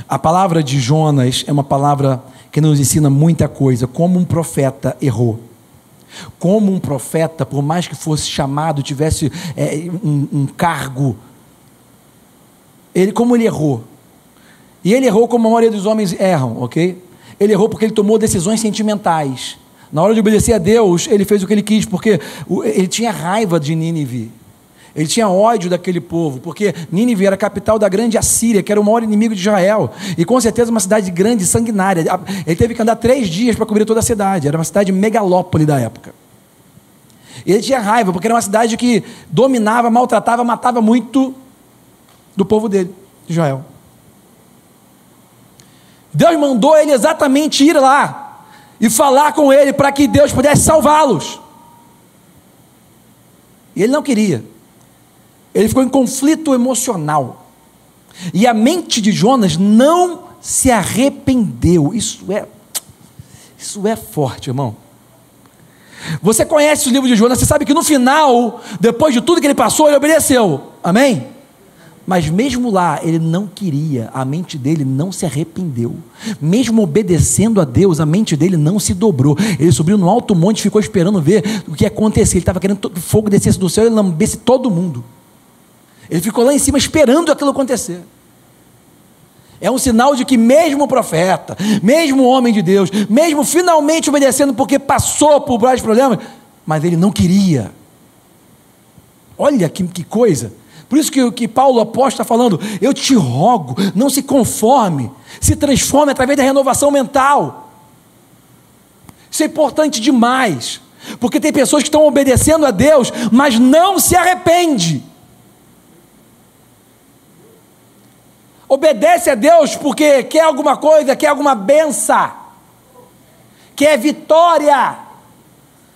A palavra de Jonas é uma palavra que nos ensina muita coisa. Como um profeta errou. Como um profeta, por mais que fosse chamado, tivesse um cargo, como ele errou. E ele errou como a maioria dos homens erram, ok? Ele errou porque ele tomou decisões sentimentais. Na hora de obedecer a Deus, ele fez o que ele quis, porque ele tinha raiva de Nínive. Ele tinha ódio daquele povo, porque Nínive era a capital da grande Assíria, que era o maior inimigo de Israel, e com certeza uma cidade grande e sanguinária. Ele teve que andar 3 dias para cobrir toda a cidade, era uma cidade megalópole da época. E ele tinha raiva, porque era uma cidade que dominava, maltratava, matava muito do povo dele, de Israel. Deus mandou ele exatamente ir lá e falar com ele para que Deus pudesse salvá-los. E ele não queria. Ele ficou em conflito emocional. E a mente de Jonas não se arrependeu. Isso é forte, irmão. Você conhece o livro de Jonas, você sabe que no final, depois de tudo que ele passou, ele obedeceu. Amém? Mas mesmo lá, ele não queria, a mente dele não se arrependeu. Mesmo obedecendo a Deus, a mente dele não se dobrou. Ele subiu no alto monte e ficou esperando ver o que ia acontecer. Ele estava querendo que o fogo descesse do céu e lambesse todo mundo. Ele ficou lá em cima esperando aquilo acontecer. É um sinal de que mesmo o profeta, mesmo o homem de Deus, mesmo finalmente obedecendo porque passou por vários problemas, mas ele não queria. Olha que coisa. Por isso que Paulo apóstolo está falando, eu te rogo, não se conforme, se transforme através da renovação mental. Isso é importante demais, porque tem pessoas que estão obedecendo a Deus, mas não se arrepende. Obedece a Deus porque quer alguma coisa, quer alguma benção, quer vitória. A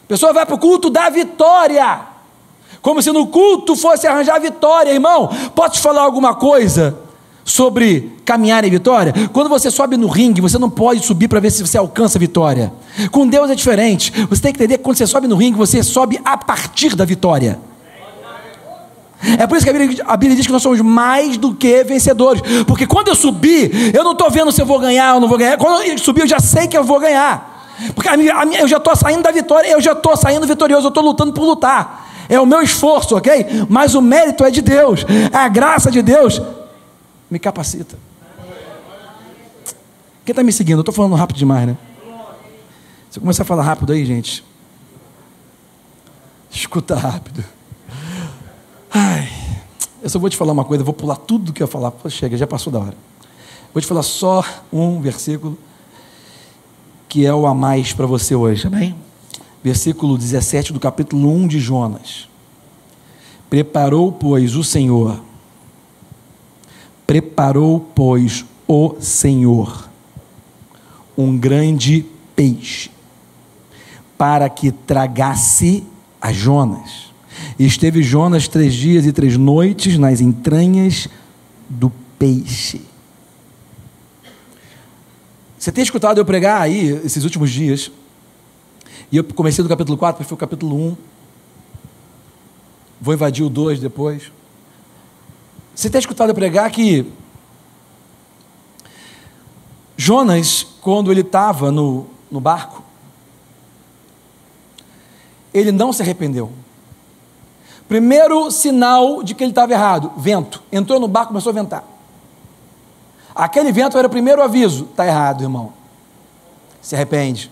pessoa vai para o culto da vitória, como se no culto fosse arranjar vitória. Irmão, posso te falar alguma coisa sobre caminhar em vitória? Quando você sobe no ringue, você não pode subir para ver se você alcança a vitória. Com Deus é diferente. Você tem que entender que quando você sobe no ringue, você sobe a partir da vitória. É por isso que a Bíblia diz que nós somos mais do que vencedores, porque quando eu subir, eu não estou vendo se eu vou ganhar ou não vou ganhar. Quando eu subir, eu já sei que eu vou ganhar, porque eu já estou saindo da vitória, eu já estou saindo vitorioso, eu estou lutando por lutar. É o meu esforço, ok? Mas o mérito é de Deus, a graça de Deus me capacita. Quem está me seguindo? Eu estou falando rápido demais, né? Se eu começar a falar rápido aí, gente, escuta rápido. Ai, eu só vou te falar uma coisa, eu vou pular tudo que eu ia falar. Pô, chega, já passou da hora. Vou te falar só um versículo que é o a mais para você hoje, amém? Versículo 17 do capítulo 1 de Jonas. Preparou, pois, o Senhor um grande peixe para que tragasse a Jonas. E esteve Jonas 3 dias e 3 noites nas entranhas do peixe. Você tem escutado eu pregar aí esses últimos dias, e eu comecei do capítulo 4, depois foi o capítulo 1, vou invadir o 2 depois. Você tem escutado eu pregar que Jonas, quando ele estava no barco, ele não se arrependeu. Primeiro sinal de que ele estava errado, vento. Entrou no barco, começou a ventar. Aquele vento era o primeiro aviso. Está errado, irmão. Se arrepende.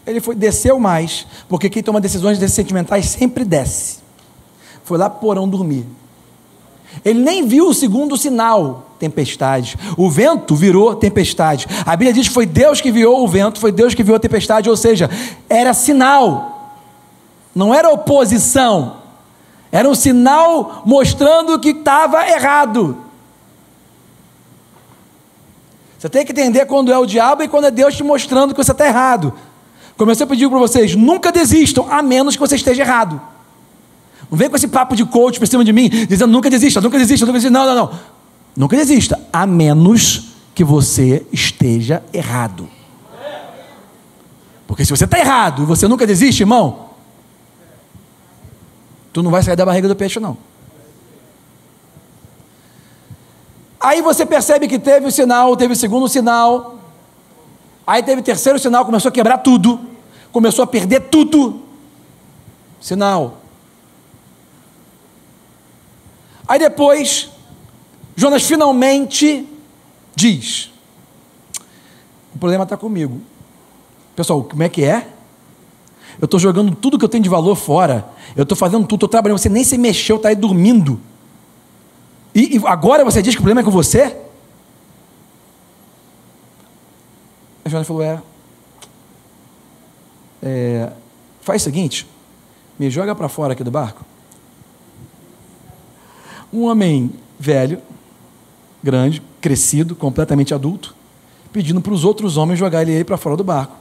Ele desceu mais, porque quem toma decisões sentimentais sempre desce. Foi lá para o porão dormir. Ele nem viu o segundo sinal, tempestade. O vento virou tempestade. A Bíblia diz que foi Deus que enviou o vento, foi Deus que enviou a tempestade, ou seja, era sinal. Não era oposição. Era um sinal mostrando que estava errado. Você tem que entender quando é o diabo e quando é Deus te mostrando que você está errado. Como eu sempre digo para vocês, nunca desistam, a menos que você esteja errado. Não vem com esse papo de coach por cima de mim, dizendo nunca desista, nunca desista, nunca desista. Não. Nunca desista, a menos que você esteja errado. Porque se você está errado e você nunca desiste, irmão, tu não vai sair da barriga do peixe, não. Aí você percebe que teve o sinal, teve o segundo sinal, aí teve o terceiro sinal, começou a quebrar tudo. começou a perder tudo. Sinal. Aí depois, Jonas finalmente diz: o problema está comigo. Pessoal, como é que é? Eu estou jogando tudo que eu tenho de valor fora. Eu estou fazendo tudo, estou trabalhando. Você nem se mexeu, está aí dormindo. E agora você diz que o problema é com você? A Jonas falou: faz o seguinte, me joga para fora aqui do barco. Um homem velho, grande, crescido, completamente adulto, pedindo para os outros homens jogar ele aí para fora do barco.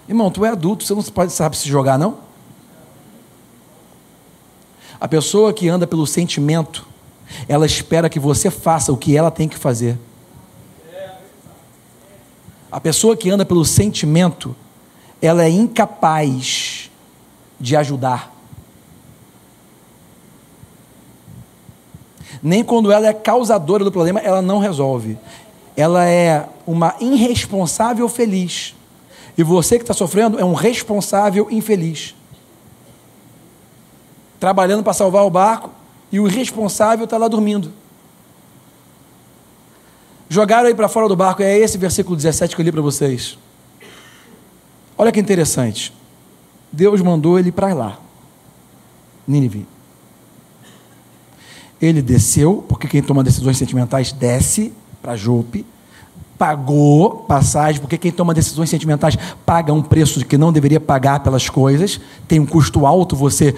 Irmão, tu é adulto, você não sabe se jogar, não? A pessoa que anda pelo sentimento, ela espera que você faça o que ela tem que fazer. A pessoa que anda pelo sentimento, ela é incapaz de ajudar. Nem quando ela é causadora do problema, ela não resolve. Ela é uma irresponsável feliz. E você que está sofrendo é um responsável infeliz. Trabalhando para salvar o barco, e o irresponsável está lá dormindo. Jogaram aí para fora do barco, é esse versículo 17 que eu li para vocês. Olha que interessante. Deus mandou ele para lá, Nínive. Ele desceu, porque quem toma decisões sentimentais desce para Jope, pagou passagem, porque quem toma decisões sentimentais paga um preço que não deveria pagar pelas coisas, tem um custo alto você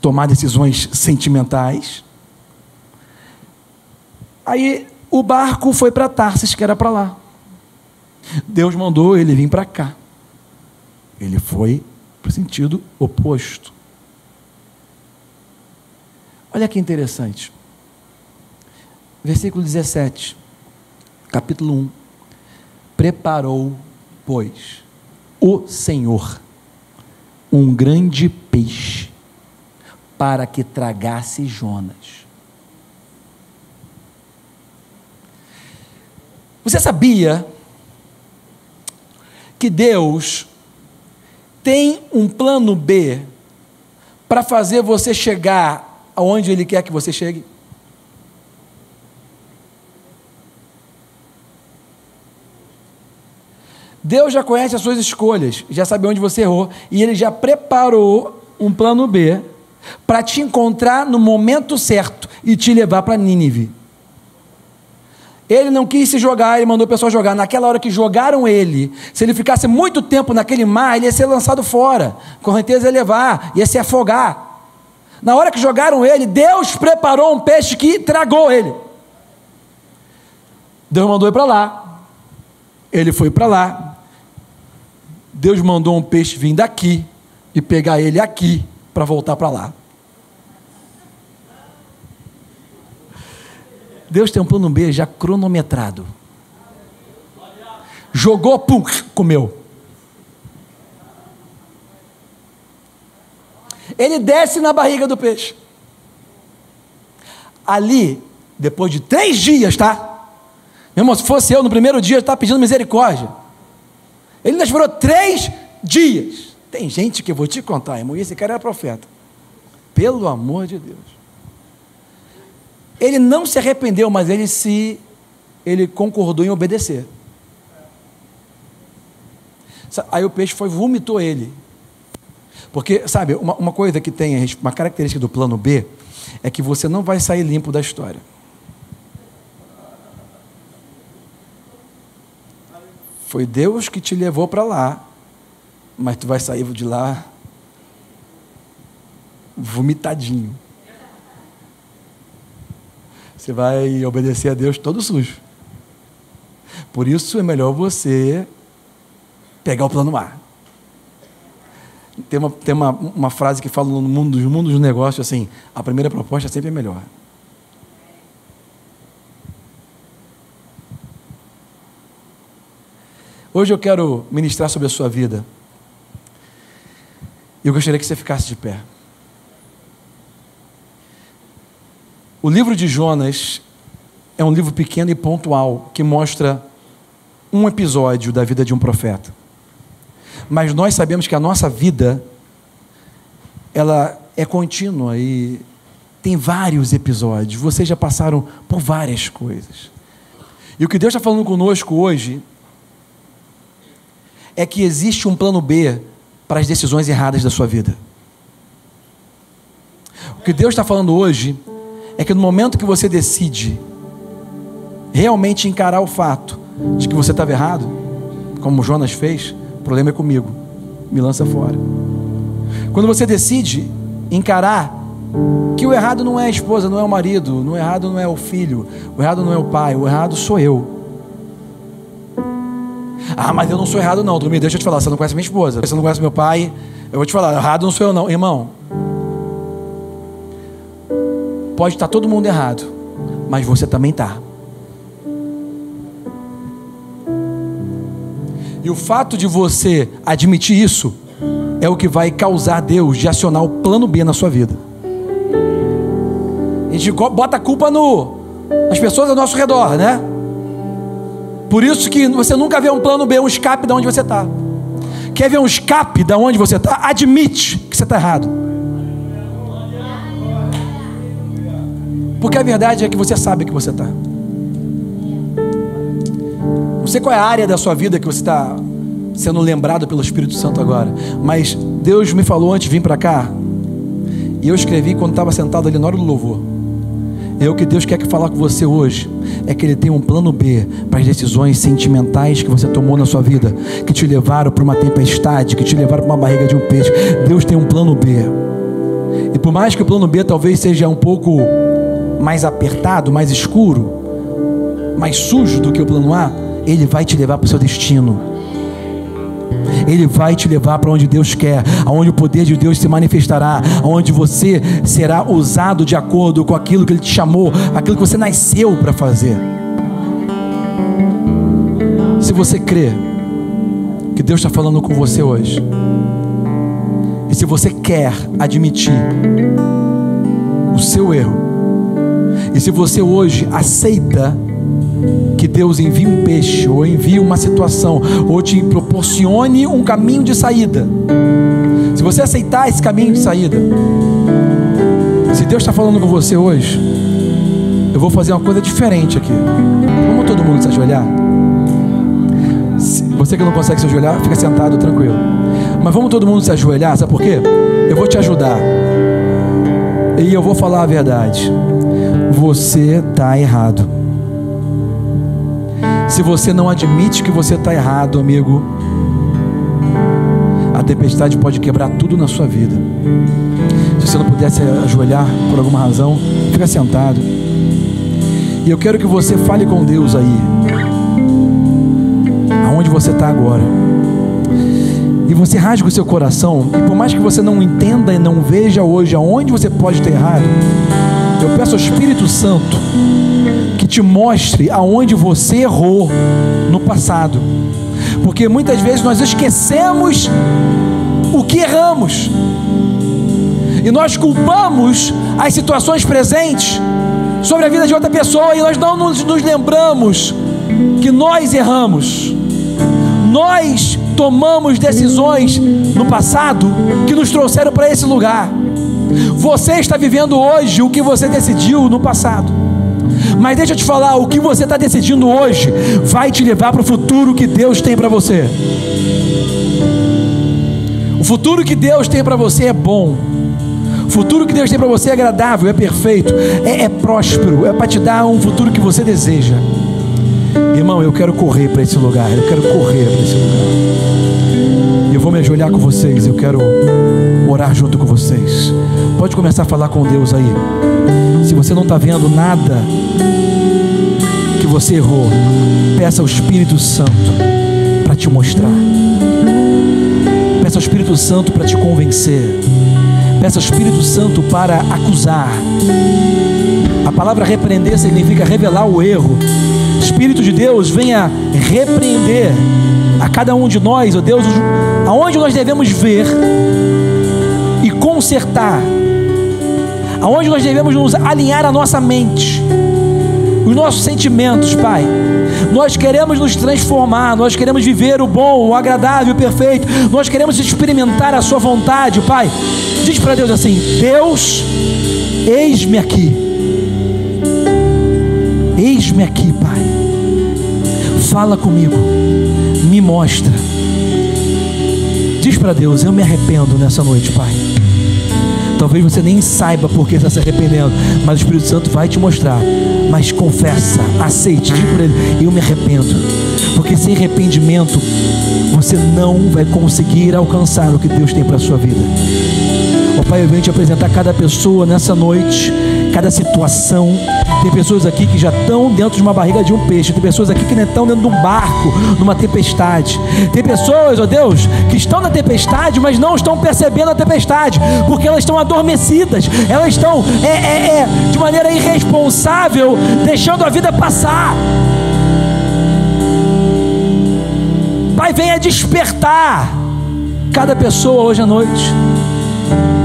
tomar decisões sentimentais. Aí o barco foi para Tarsis, que era para lá. Deus mandou ele vir para cá. Ele foi para o sentido oposto. Olha que interessante. Versículo 17, capítulo 1. Preparou, pois, o Senhor um grande peixe para que tragasse Jonas. Você sabia que Deus tem um plano B para fazer você chegar aonde Ele quer que você chegue? Deus já conhece as suas escolhas, já sabe onde você errou, e Ele já preparou um plano B para te encontrar no momento certo e te levar para Nínive. Ele não quis se jogar, ele mandou o pessoal jogar. Naquela hora que jogaram ele, se ele ficasse muito tempo naquele mar, ele ia ser lançado fora, correnteza ia levar, ia se afogar. Na hora que jogaram ele, Deus preparou um peixe que tragou ele. Deus mandou ele para lá. Ele foi para lá. Deus mandou um peixe vir daqui e pegar ele aqui para voltar para lá. Deus tem um plano B já cronometrado. Jogou, pum, comeu. Ele desce na barriga do peixe. Ali, depois de 3 dias, tá? Meu irmão, se fosse eu, no primeiro dia, eu estava pedindo misericórdia. Ele ainda esperou 3 dias. Tem gente que eu vou te contar, irmão, esse cara era profeta. Pelo amor de Deus. Ele não se arrependeu, mas ele concordou em obedecer. Aí o peixe vomitou ele. Porque, sabe, uma coisa que tem, uma característica do plano B, é que você não vai sair limpo da história. Foi Deus que te levou para lá, mas tu vai sair de lá vomitadinho. Você vai obedecer a Deus todo sujo. Por isso é melhor você pegar o plano A. Tem uma frase que fala no mundo dos negócios assim: a primeira proposta sempre é melhor. Hoje eu quero ministrar sobre a sua vida. E eu gostaria que você ficasse de pé. O livro de Jonas é um livro pequeno e pontual que mostra um episódio da vida de um profeta. Mas nós sabemos que a nossa vida, ela é contínua e tem vários episódios. Vocês já passaram por várias coisas. E o que Deus está falando conosco hoje é que existe um plano B para as decisões erradas da sua vida. O que Deus está falando hoje é que no momento que você decide realmente encarar o fato de que você estava errado, como Jonas fez, o problema é comigo, me lança fora. Quando você decide encarar que o errado não é a esposa, não é o marido, o errado não é o filho, o errado não é o pai, o errado sou eu. Ah, mas eu não sou errado não, Domingo, deixa eu te falar, você não conhece minha esposa, você não conhece meu pai, eu vou te falar, errado não sou eu não, irmão. Pode estar todo mundo errado, mas você também está. E o fato de você admitir isso é o que vai causar Deus de acionar o plano B na sua vida. A gente bota a culpa nas pessoas ao nosso redor, né? Por isso que você nunca vê um plano B, um escape de onde você está. Quer ver um escape de onde você está? Admite que você está errado. Porque a verdade é que você sabe que você está. Não sei qual é a área da sua vida que você está sendo lembrado pelo Espírito Santo agora, mas Deus me falou antes de vir para cá, e eu escrevi quando estava sentado ali na hora do louvor. É o que Deus quer falar com você hoje, é que Ele tem um plano B para as decisões sentimentais que você tomou na sua vida, que te levaram para uma tempestade, que te levaram para uma barriga de um peixe. Deus tem um plano B, e por mais que o plano B talvez seja um pouco mais apertado, mais escuro, mais sujo do que o plano A, Ele vai te levar para o seu destino. Ele vai te levar para onde Deus quer, aonde o poder de Deus se manifestará, aonde você será usado de acordo com aquilo que Ele te chamou, aquilo que você nasceu para fazer. Se você crê que Deus está falando com você hoje, e se você quer admitir o seu erro, e se você hoje aceita que Deus envie um peixe, ou envie uma situação, ou te proporcione um caminho de saída, se você aceitar esse caminho de saída, se Deus está falando com você hoje, eu vou fazer uma coisa diferente aqui. Vamos todo mundo se ajoelhar? Você que não consegue se ajoelhar, fica sentado tranquilo. Mas vamos todo mundo se ajoelhar, sabe por quê? Eu vou te ajudar, e eu vou falar a verdade. Você está errado. Se você não admite que você está errado, amigo, a tempestade pode quebrar tudo na sua vida. Se você não puder se ajoelhar por alguma razão, fica sentado. E eu quero que você fale com Deus aí, aonde você está agora. E você rasga o seu coração, e por mais que você não entenda e não veja hoje aonde você pode ter errado, eu peço ao Espírito Santo que te mostre aonde você errou no passado, porque muitas vezes nós esquecemos o que erramos, e nós culpamos as situações presentes sobre a vida de outra pessoa, e nós não nos lembramos que nós erramos. Nós tomamos decisões no passado que nos trouxeram para esse lugar. Você está vivendo hoje o que você decidiu no passado, mas deixa eu te falar, o que você está decidindo hoje vai te levar para o futuro que Deus tem para você. O futuro que Deus tem para você é bom. O futuro que Deus tem para você é agradável, é perfeito, é próspero, é para te dar um futuro que você deseja. Irmão, eu quero correr para esse lugar, eu quero correr para esse lugar. E eu vou me ajoelhar com vocês, eu quero orar junto com vocês. Pode começar a falar com Deus aí. Se você não está vendo nada que você errou, peça ao Espírito Santo para te mostrar. Peça ao Espírito Santo para te convencer. Peça ao Espírito Santo para acusar. A palavra repreender significa revelar o erro. Espírito de Deus, venha repreender a cada um de nós, ó Deus, aonde nós devemos ver e consertar, aonde nós devemos nos alinhar a nossa mente os nossos sentimentos, Pai. Nós queremos nos transformar, nós queremos viver o bom, o agradável, o perfeito, nós queremos experimentar a sua vontade, Pai. Diz para Deus assim: Deus, eis-me aqui, Pai, fala comigo, me mostra. Diz para Deus: eu me arrependo nessa noite, Pai. Talvez você nem saiba por que está se arrependendo, mas o Espírito Santo vai te mostrar. Mas confessa, aceite, diz para Ele: eu me arrependo, porque sem arrependimento você não vai conseguir alcançar o que Deus tem para a sua vida. Ó Pai, eu venho te apresentar cada pessoa nessa noite, cada situação. Tem pessoas aqui que já estão dentro de uma barriga de um peixe. Tem pessoas aqui que nem estão dentro de um barco, numa tempestade. Tem pessoas, ó Deus, que estão na tempestade, mas não estão percebendo a tempestade, porque elas estão adormecidas. Elas estão de maneira irresponsável, deixando a vida passar. Pai, venha despertar cada pessoa hoje à noite.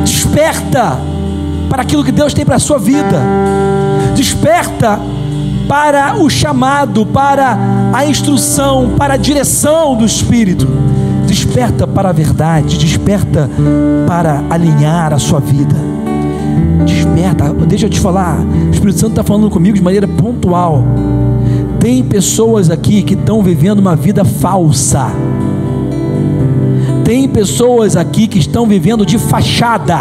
Desperta para aquilo que Deus tem para a sua vida. Desperta para o chamado, para a instrução, para a direção do Espírito. Desperta para a verdade, desperta para alinhar a sua vida. Desperta, deixa eu te falar, o Espírito Santo está falando comigo de maneira pontual. Tem pessoas aqui que estão vivendo uma vida falsa. Tem pessoas aqui que estão vivendo de fachada.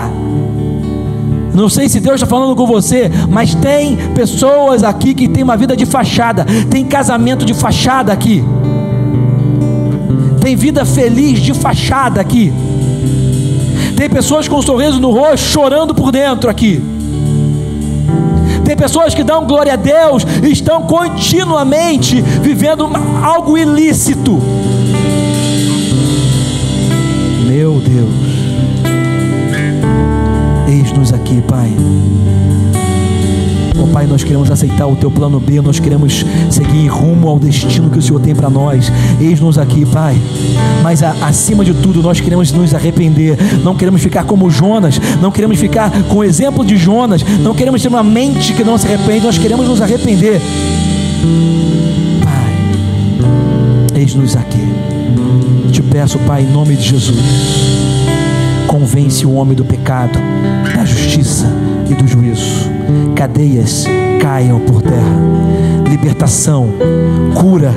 Não sei se Deus está falando com você, mas tem pessoas aqui que tem uma vida de fachada. Tem casamento de fachada aqui. Tem vida feliz de fachada aqui. Tem pessoas com um sorriso no rosto, chorando por dentro aqui. Tem pessoas que dão glória a Deus e estão continuamente vivendo algo ilícito. Meu Deus, eis-nos aqui, Pai. Oh Pai, nós queremos aceitar o Teu plano B, nós queremos seguir rumo ao destino que o Senhor tem para nós. Eis-nos aqui, Pai. Mas acima de tudo, nós queremos nos arrepender. Não queremos ficar como Jonas, não queremos ficar com o exemplo de Jonas, não queremos ter uma mente que não se arrepende, nós queremos nos arrepender. Pai, eis-nos aqui. Te peço, Pai, em nome de Jesus, convence o homem do pecado, da justiça e do juízo. Cadeias caiam por terra. Libertação, cura,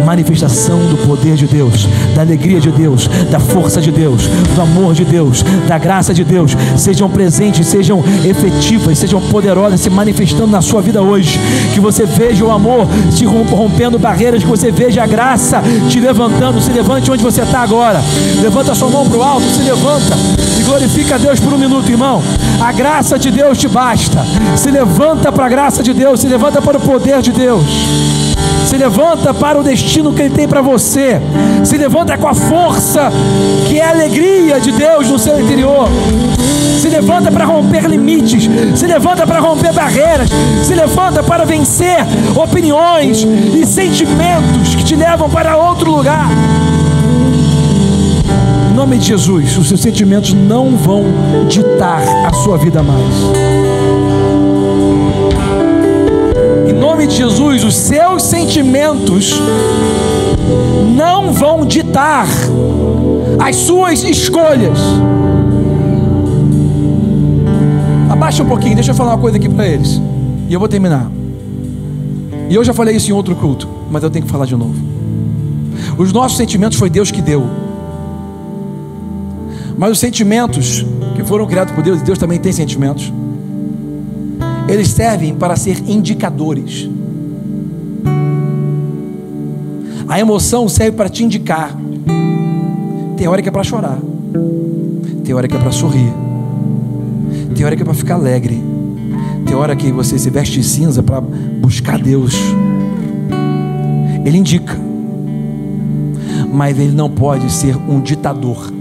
manifestação do poder de Deus, da alegria de Deus, da força de Deus, do amor de Deus, da graça de Deus, sejam presentes, sejam efetivas, sejam poderosas, se manifestando na sua vida hoje. Que você veja o amor te rompendo barreiras, que você veja a graça te levantando. Se levante onde você está agora, levanta a sua mão para o alto, se levanta e glorifica a Deus por um minuto, irmão. A graça de Deus te basta. Se levanta para a graça de Deus, se levanta para o poder de Deus, se levanta para o destino que Ele tem para você, se levanta com a força que é a alegria de Deus no seu interior, se levanta para romper limites, se levanta para romper barreiras, se levanta para vencer opiniões e sentimentos que te levam para outro lugar. Em nome de Jesus, os seus sentimentos não vão ditar a sua vida mais. Em nome de Jesus, os seus sentimentos não vão ditar as suas escolhas. Abaixa um pouquinho, deixa eu falar uma coisa aqui para eles e eu vou terminar. E eu já falei isso em outro culto, mas eu tenho que falar de novo. Os nossos sentimentos foi Deus que deu. Mas os sentimentos que foram criados por Deus, e Deus também tem sentimentos, eles servem para ser indicadores. A emoção serve para te indicar. Tem hora que é para chorar, tem hora que é para sorrir, tem hora que é para ficar alegre, tem hora que você se veste de cinza para buscar Deus. Ele indica, mas ele não pode ser um ditador.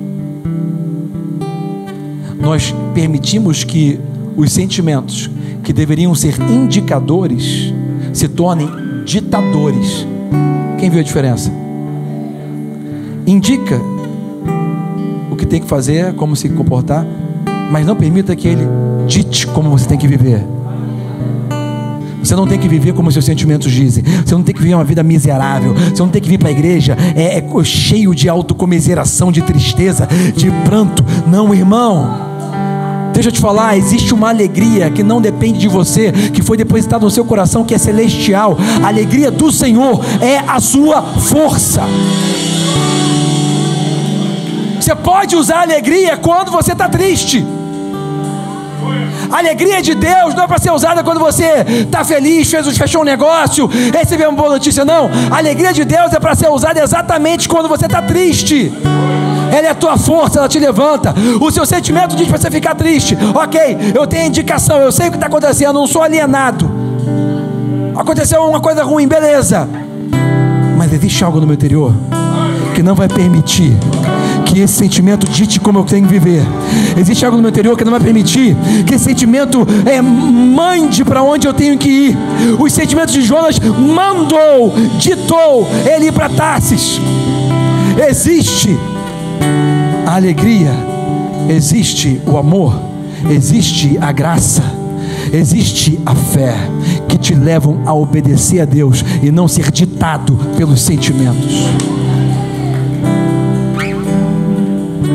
Nós permitimos que os sentimentos que deveriam ser indicadores se tornem ditadores. Quem viu a diferença? Indica o que tem que fazer, como se comportar, mas não permita que ele dite como você tem que viver. Você não tem que viver como seus sentimentos dizem. Você não tem que viver uma vida miserável. Você não tem que vir para a igreja cheio de autocomiseração, de tristeza, de pranto. Não, irmão. Deixa eu te falar, existe uma alegria que não depende de você, que foi depositada no seu coração, que é celestial. A alegria do Senhor é a sua força. Você pode usar a alegria quando você está triste. A alegria de Deus não é para ser usada quando você está feliz, fechou um negócio, recebeu uma boa notícia, não. A alegria de Deus é para ser usada exatamente quando você está triste. Ela é a tua força, ela te levanta. O seu sentimento diz para você ficar triste. Ok, eu tenho indicação, eu sei o que está acontecendo, eu não sou alienado. Aconteceu uma coisa ruim, beleza. Mas existe algo no meu interior que não vai permitir que esse sentimento dite como eu tenho que viver. Existe algo no meu interior que não vai permitir que esse sentimento mande para onde eu tenho que ir. Os sentimentos de Jonas ditou ele ir para Tarsis. Existe a alegria, existe o amor, existe a graça, existe a fé, que te levam a obedecer a Deus e não ser ditado pelos sentimentos.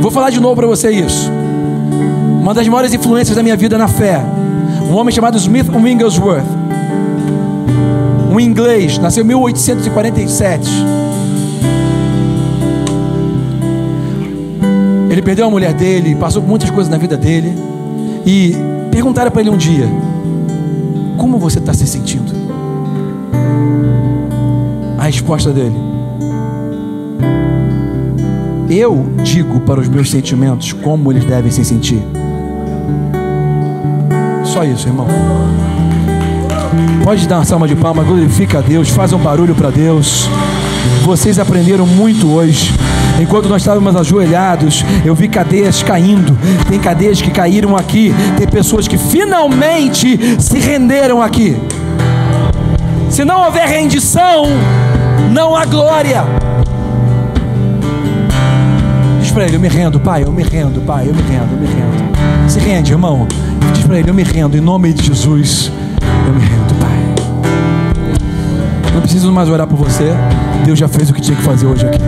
Vou falar de novo para você isso. Uma das maiores influências da minha vida na fé, um homem chamado Smith Wigglesworth, um inglês, nasceu em 1847. Ele perdeu a mulher dele, passou por muitas coisas na vida dele, e perguntaram para ele um dia: como você está se sentindo? A resposta dele: eu digo para os meus sentimentos como eles devem se sentir. Só isso, irmão. Pode dar uma salva de palmas, glorifica a Deus, faz um barulho para Deus. Vocês aprenderam muito hoje. Enquanto nós estávamos ajoelhados, eu vi cadeias caindo. Tem cadeias que caíram aqui. Tem pessoas que finalmente se renderam aqui. Se não houver rendição, não há glória. Diz para ele: eu me rendo, pai, eu me rendo, pai, eu me rendo, eu me rendo. Se rende, irmão. Diz para ele: eu me rendo, em nome de Jesus. Eu me rendo, pai. Não preciso mais orar por você. Deus já fez o que tinha que fazer hoje aqui.